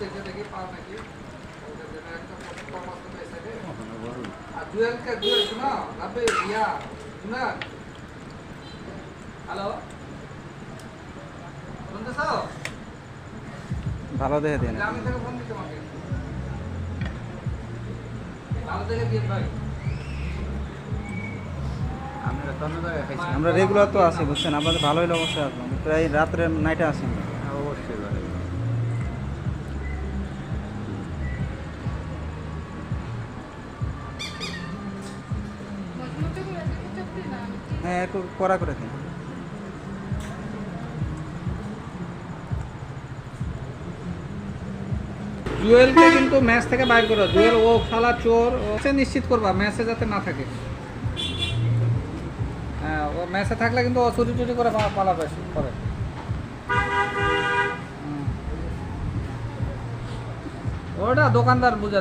দেখে দেখি পাও নাকি আর জুয়েলকে জুয়েল শোনো রাবে ইয়া শোনা হ্যালো শুনতেছ ভালো দেখে দিন আমি থেকে ফোন দিতে তোমাকে ভালো দেখে দিন ভাই আমরা রেগুলার তো আছি বুঝছেন আপনাদের ভালো হলে অবশ্যই আসবো প্রায় রাত্রে নাইটে আসি অবশ্যই হ্যাঁ একটু কড়া করে দিন জুয়েলকে কিন্তু ম্যাচ থেকে বাইর করো জুয়েল ও শালা চোর ওকে নিশ্চিত করবা ম্যাচে যাতে না থাকে হ্যাঁ ও ম্যাচে থাকলে কিন্তু ও চুরি টুরি করে পালাবে করে ওটা দোকানদার বুঝা